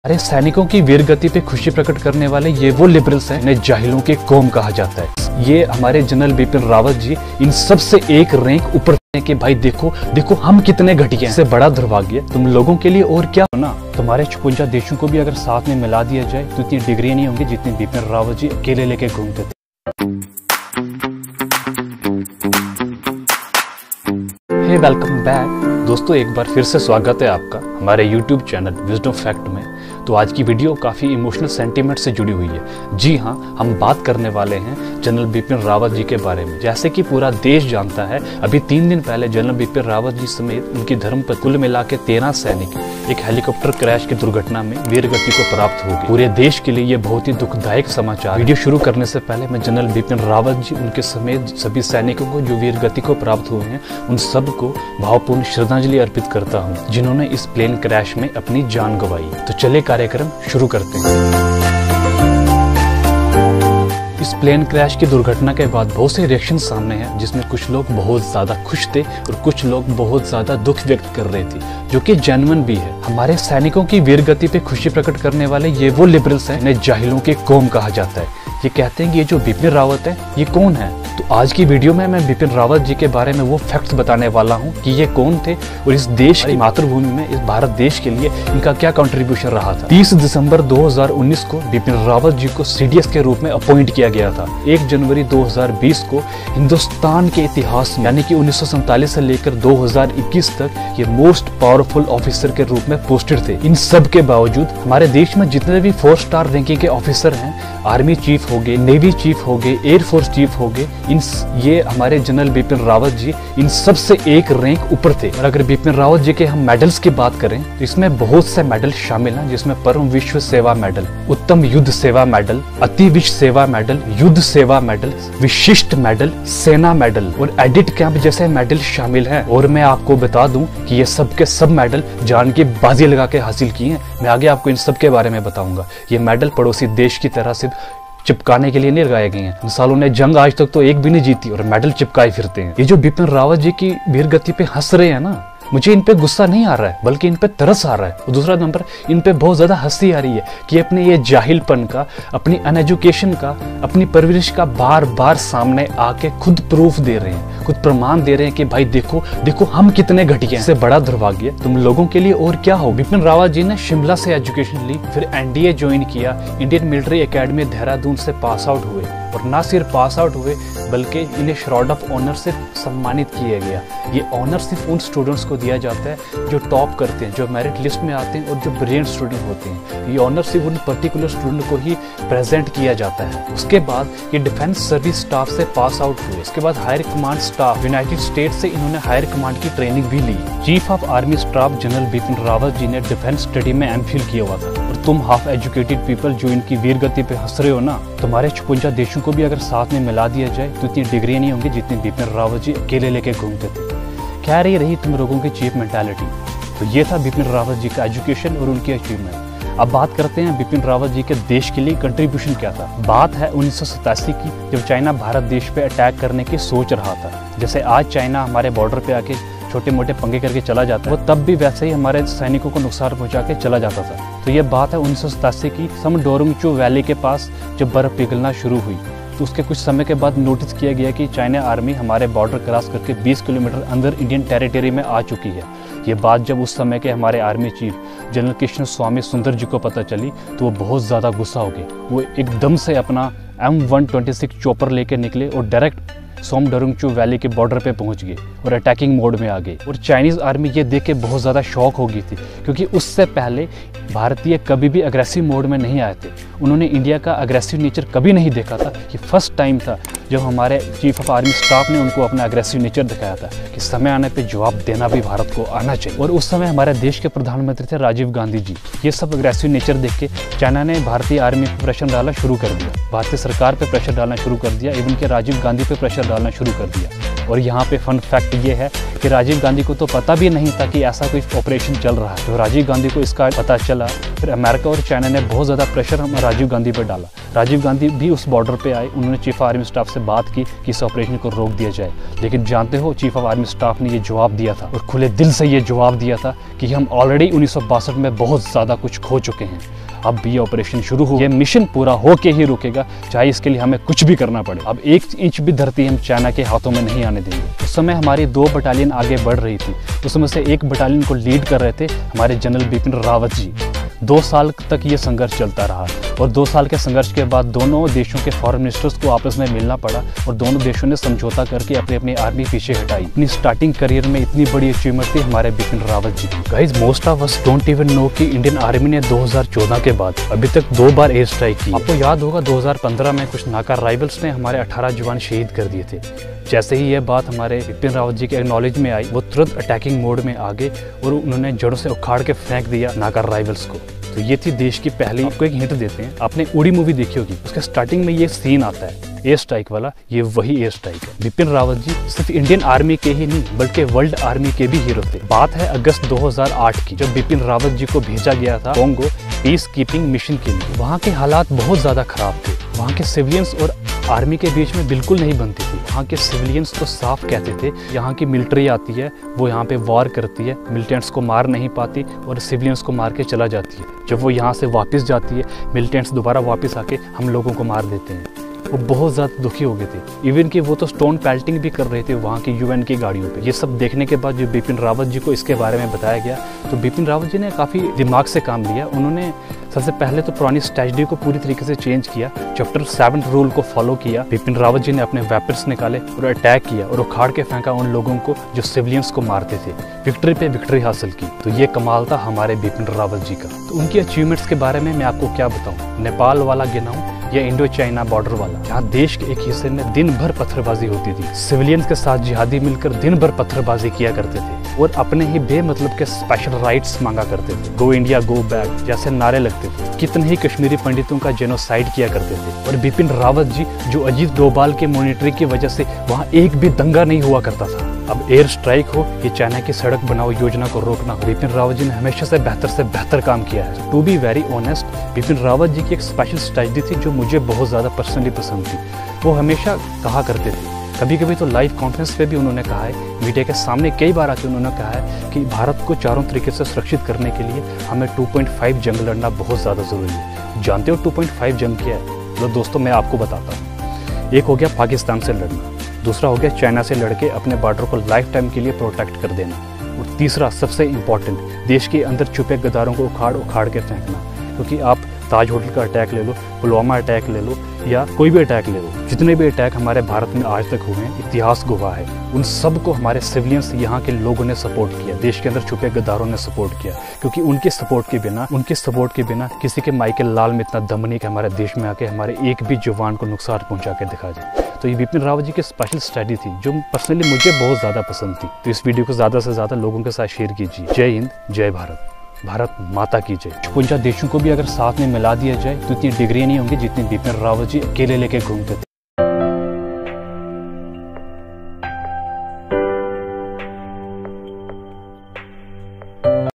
अरे सैनिकों की वीर गति पे खुशी प्रकट करने वाले ये वो लिबरल्स हैं जिन्हें जाहिलों के कौम कहा जाता है। ये हमारे जनरल बिपिन रावत जी इन सब से एक रैंक ऊपर कि भाई देखो देखो हम कितने घटिया हैं। इससे बड़ा दुर्भाग्य तुम लोगों के लिए और क्या होना। तुम्हारे 56 देशों को भी अगर साथ में मिला दिया जाए तो इतनी डिग्रियां नहीं होंगी जितनी बिपिन रावत जी अकेले लेके घूमते थे। हे वेलकम बैक दोस्तों, एक बार फिर से स्वागत है आपका हमारे YouTube चैनल विजडम फैक्ट में। तो आज की वीडियो काफ़ी इमोशनल सेंटीमेंट से जुड़ी हुई है। जी हाँ, हम बात करने वाले हैं जनरल बिपिन रावत जी के बारे में। जैसे कि पूरा देश जानता है, अभी 3 दिन पहले जनरल बिपिन रावत जी समेत उनकी धर्मपत्नी कुल मिला के 13 सैनिक एक हेलीकॉप्टर क्रैश की दुर्घटना में वीर गति को प्राप्त हो गई। पूरे देश के लिए ये बहुत ही दुखदायक समाचार। वीडियो शुरू करने से पहले मैं जनरल बिपिन रावत जी उनके समेत सभी सैनिकों को जो वीर गति को प्राप्त हुए हैं उन सबको भावपूर्ण श्रद्धांजलि अर्पित करता हूँ जिन्होंने इस प्लेन क्रैश में अपनी जान गंवाई। तो चले कार्यक्रम शुरू करते हैं। इस प्लेन क्रैश की दुर्घटना के बाद बहुत से रिएक्शन सामने हैं, जिसमें कुछ लोग बहुत ज्यादा खुश थे और कुछ लोग बहुत ज्यादा दुख व्यक्त कर रहे थे, जो कि जेन्युइन भी है। हमारे सैनिकों की वीर गति पे खुशी प्रकट करने वाले ये वो लिबरल्स हैं जिन्हें जाहिलों के कौम कहा जाता है। ये कहते हैं कि ये जो बिपिन रावत है ये कौन है। तो आज की वीडियो में मैं बिपिन रावत जी के बारे में वो फैक्ट्स बताने वाला हूँ कि ये कौन थे और इस देश की मातृभूमि में इस भारत देश के लिए इनका क्या कंट्रीब्यूशन रहा था। 30 दिसंबर 2019 को बिपिन रावत जी को CDS के रूप में अपॉइंट किया गया था। 1 जनवरी 2020 को हिंदुस्तान के इतिहास में यानी कि 1947 से लेकर 2021 तक ये मोस्ट पावरफुल ऑफिसर के रूप में पोस्टेड थे। इन सब के बावजूद हमारे देश में जितने भी 4 स्टार रैंकिंग के ऑफिसर हैं, आर्मी चीफ हो गए, नेवी चीफ हो गए, एयरफोर्स चीफ हो गए, ये हमारे जनरल बिपिन रावत जी इन सब से एक रैंक ऊपर थे। और अगर बिपिन रावत जी के हम मेडल्स की बात करें तो इसमें बहुत से मेडल शामिल हैं, जिसमें परम विश्व सेवा मेडल, उत्तम युद्ध सेवा मेडल, अति विश्व सेवा मेडल, युद्ध सेवा मेडल, विशिष्ट मेडल, सेना मेडल और एडिट कैंप जैसे मेडल शामिल हैं। और मैं आपको बता दूं कि ये सब के सब मेडल जान के बाजी लगा के हासिल किए हैं। मैं आगे आपको इन सब के बारे में बताऊंगा। ये मेडल पड़ोसी देश की तरह से चिपकाने के लिए नहीं लगाए गए हैं। मिसालों ने जंग आज तक तो एक भी नहीं जीती और मेडल चिपकाए फिरते हैं। ये जो बिपिन रावत जी की वीर गति पे हंस रहे हैं ना, मुझे इन पे गुस्सा नहीं आ रहा है बल्कि इन पे तरस आ रहा है। और दूसरा नंबर, इन पे बहुत ज्यादा हंसी आ रही है कि अपने ये जाहिलपन का, अपनी अनएजुकेशन का, अपनी परवरिश का बार बार सामने आके खुद प्रूफ दे रहे हैं, खुद प्रमाण दे रहे हैं कि भाई देखो देखो हम कितने घटिया हैं। इससे बड़ा दुर्भाग्य तुम लोगों के लिए और क्या हो। बिपिन रावत जी ने शिमला से एजुकेशन ली, फिर NDA ज्वाइन किया, इंडियन मिलिट्री एकेडमी देहरादून से पास आउट हुए और ना सिर्फ पास आउट हुए बल्कि इन्हें श्रॉड ऑफ ऑनर से सम्मानित किया गया। ये ऑनर सिर्फ उन स्टूडेंट्स को दिया जाता है जो टॉप करते हैं, जो मेरिट लिस्ट में आते हैं और जो ब्रिलियंट स्टूडेंट होते हैं। ये ऑनर सिर्फ उन पर्टिकुलर स्टूडेंट को ही प्रेजेंट किया जाता है। उसके बाद ये डिफेंस सर्विस स्टाफ से पास आउट हुए। इसके बाद higher command staff united state से इन्होंने हायर कमांड की ट्रेनिंग भी ली। Chief of army staff general Bipin Rawat ji ने डिफेंस स्टडी में MPhil किया हुआ था। और तुम हाफ एजुकेटेड पीपल जो इनकी वीर गति पे हंस रहे हो ना, तुम्हारे 56 देशों को भी अगर साथ में मिला दिया जाए तो इतनी डिग्रियां नहीं होंगी जितनी बिपिन रावत जी अकेले लेके घूमते थे। खैर, ये रही तुम लोगों की चीफ मेंटालिटी। तो ये था बिपिन रावत जी का एजुकेशन और उनकी अचीवमेंट। अब बात करते हैं बिपिन रावत जी के देश के लिए कंट्रीब्यूशन क्या था। बात है 1987 की, जब चाइना भारत देश पे अटैक करने की सोच रहा था। जैसे आज चाइना हमारे बॉर्डर पे आके छोटे मोटे पंगे करके चला जाता है, वो तब भी वैसे ही हमारे सैनिकों को नुकसान पहुंचा के चला जाता था। तो ये बात है 1987 की, समडोरुंगचू वैली के पास जब बर्फ पिघलना शुरू हुई तो उसके कुछ समय के बाद नोटिस किया गया कि चाइना आर्मी हमारे बॉर्डर क्रॉस करके 20 किलोमीटर अंदर इंडियन टेरिटरी में आ चुकी है। ये बात जब उस समय के हमारे आर्मी चीफ जनरल कृष्ण स्वामी सुंदर जी को पता चली तो वो बहुत ज़्यादा गुस्सा हो गए। वो एकदम से अपना M126 चॉपर लेके निकले और डायरेक्ट सोमडोरुंगचू वैली के बॉर्डर पे पहुंच गए और अटैकिंग मोड में आ गए। और चाइनीज़ आर्मी ये देख के बहुत ज़्यादा शॉक हो गई थी, क्योंकि उससे पहले भारतीय कभी भी अग्रेसिव मोड में नहीं आए थे। उन्होंने इंडिया का अग्रेसिव नेचर कभी नहीं देखा था। ये फर्स्ट टाइम था जब हमारे चीफ ऑफ आर्मी स्टाफ ने उनको अपना अग्रेसिव नेचर दिखाया था कि समय आने पे जवाब देना भी भारत को आना चाहिए। और उस समय हमारे देश के प्रधानमंत्री थे राजीव गांधी जी। ये सब अग्रेसिव नेचर देख के चाइना ने भारतीय आर्मी पर प्रेशर डालना शुरू कर दिया, भारतीय सरकार पर प्रेशर डालना शुरू कर दिया, इवन के राजीव गांधी पे प्रेशर डालना शुरू कर दिया। और यहाँ पे फन फैक्ट ये है कि राजीव गांधी को तो पता भी नहीं था कि ऐसा कोई ऑपरेशन चल रहा है। तो राजीव गांधी को इसका पता चला, फिर अमेरिका और चाइना ने बहुत ज़्यादा प्रेशर राजीव गांधी पर डाला। राजीव गांधी भी उस बॉर्डर पे आए, उन्होंने चीफ ऑफ आर्मी स्टाफ से बात की कि इस ऑपरेशन को रोक दिया जाए। लेकिन जानते हो चीफ ऑफ आर्मी स्टाफ ने ये जवाब दिया था, और खुले दिल से ये जवाब दिया था कि हम ऑलरेडी 1962 में बहुत ज़्यादा कुछ खो चुके हैं। अब ये ऑपरेशन शुरू हो, ये मिशन पूरा होके ही रुकेगा, चाहे इसके लिए हमें कुछ भी करना पड़े। अब 1 इंच भी धरती हम चाइना के हाथों में नहीं आने देंगे। उस समय हमारी 2 बटालियन आगे बढ़ रही थी। उसमें से एक बटालियन को लीड कर रहे थे हमारे जनरल बिपिन रावत जी। 2 साल तक ये संघर्ष चलता रहा, और 2 साल के संघर्ष के बाद दोनों देशों के फॉरेन मिनिस्टर्स को आपस में मिलना पड़ा, और दोनों देशों ने समझौता करके अपनी अपनी आर्मी पीछे हटाई। अपनी स्टार्टिंग करियर में इतनी बड़ी अचीवमेंट थी हमारे बिपिन रावत जी की। Guys, most of us don't even know कि इंडियन आर्मी ने 2014 के बाद अभी तक 2 बार एयर स्ट्राइक की। आपको याद होगा 2015 में कुछ नाका राइवल्स ने हमारे 18 जवान शहीद कर दिए थे। जैसे ही यह बात हमारे बिपिन रावत जी के नॉलेज में आई, वो तुरंत अटैकिंग मोड में आ गए और उन्होंने जड़ों से उखाड़ के फेंक दिया नाका राइवल्स को। तो ये थी देश की पहली। आपको एक हिंट देते हैं, आपने उड़ी मूवी देखी होगी, उसके स्टार्टिंग में ये सीन आता है एयर स्ट्राइक वाला, ये वही एयर स्ट्राइक है। बिपिन रावत जी सिर्फ इंडियन आर्मी के ही नहीं बल्कि वर्ल्ड आर्मी के भी हीरो थे। बात है अगस्त 2008 की, जब बिपिन रावत जी को भेजा गया था कॉन्गो पीस कीपिंग मिशन के लिए। वहाँ के हालात बहुत ज्यादा खराब थे। वहाँ के सिविलियंस और आर्मी के बीच में बिल्कुल नहीं बनती थी। वहाँ के सिविलियंस तो साफ कहते थे यहाँ की मिलिट्री आती है, वो यहाँ पे वॉर करती है, मिलिटेंट्स को मार नहीं पाती और सिविलियंस को मार के चला जाती है। जब वो यहाँ से वापस जाती है, मिलिटेंट्स दोबारा वापस आके हम लोगों को मार देते हैं। वो बहुत ज़्यादा दुखी हो गए थे, इवन कि वो तो स्टोन पेल्टिंग भी कर रहे थे वहाँ की यूएन की गाड़ियों पे। ये सब देखने के बाद जो बिपिन रावत जी को इसके बारे में बताया गया, तो बिपिन रावत जी ने काफ़ी दिमाग से काम लिया। उन्होंने सबसे पहले तो पुरानी स्ट्रेटजी को पूरी तरीके से चेंज किया, चैप्टर 7 रूल को फॉलो किया। बिपिन रावत जी ने अपने वेपन्स निकाले और अटैक किया और उखाड़ के फेंका उन लोगों को जो सिविलियंस को मारते थे। विक्ट्री पे विक्ट्री हासिल की। तो ये कमाल था हमारे बिपिन रावत जी का। तो उनकी अचीवमेंट्स के बारे में मैं आपको क्या बताऊँ, नेपाल वाला गिनाऊँ या इंडो चाइना बॉर्डर वाला, जहाँ देश के एक हिस्से में दिन भर पत्थरबाजी होती थी। सिविलियंस के साथ जिहादी मिलकर दिन भर पत्थरबाजी किया करते थे और अपने ही बेमतलब के स्पेशल राइट्स मांगा करते थे। गो इंडिया गो बैक जैसे नारे लगते थे। कितने ही कश्मीरी पंडितों का जेनोसाइड किया करते थे। और बिपिन रावत जी, जो अजीत डोभाल के मॉनिटरिंग की वजह से वहाँ एक भी दंगा नहीं हुआ करता था। अब एयर स्ट्राइक हो या चाइना की सड़क बनाओ योजना को रोकना हो, बिपिन रावत जी ने हमेशा से बेहतर काम किया है। To be very honest, Bipin Rawat ji की एक स्पेशल स्ट्रेटजी थी जो मुझे बहुत ज़्यादा पर्सनली पसंद थी। वो हमेशा कहा करते थे, कभी कभी तो लाइव कॉन्फ्रेंस पे भी उन्होंने कहा है, मीडिया के सामने कई बार आके उन्होंने कहा है कि भारत को चारों तरीके से सुरक्षित करने के लिए हमें 2.5 जंग लड़ना बहुत ज़्यादा ज़रूरी है। जानते हो 2.5 जंग क्या है? तो दोस्तों मैं आपको बताता हूँ। एक हो गया पाकिस्तान से लड़ना, दूसरा हो गया चाइना से लड़के अपने बॉर्डर को लाइफ टाइम के लिए प्रोटेक्ट कर देना, और तीसरा सबसे इम्पॉर्टेंट, देश के अंदर छुपे गद्दारों को उखाड़ के फेंकना। क्योंकि आप ताज होटल का अटैक ले लो, पुलवामा अटैक ले लो या कोई भी अटैक ले लो, जितने भी अटैक हमारे भारत में आज तक हुए हैं, इतिहास गवाह है, उन सब को हमारे सिविलियंस यहाँ के लोगों ने सपोर्ट किया, देश के अंदर छुपे गद्दारों ने सपोर्ट किया। क्योंकि उनके सपोर्ट के बिना किसी के माइकल लाल में इतना दम नहीं कि हमारे देश में आके हमारे एक भी जवान को नुकसान पहुंचा के दिखा जाए। तो ये बिपिन रावत जी की स्पेशल स्ट्रेटजी थी जो पर्सनली मुझे बहुत ज़्यादा पसंद थी। तो इस वीडियो को ज़्यादा से ज़्यादा लोगों के साथ शेयर कीजिए। जय हिंद, जय भारत, भारत माता की जय। 56 देशों को भी अगर साथ में मिला दिया जाए तो इतनी डिग्री नहीं होंगी जितनी बिपिन रावत जी अकेले लेके घूमते थे।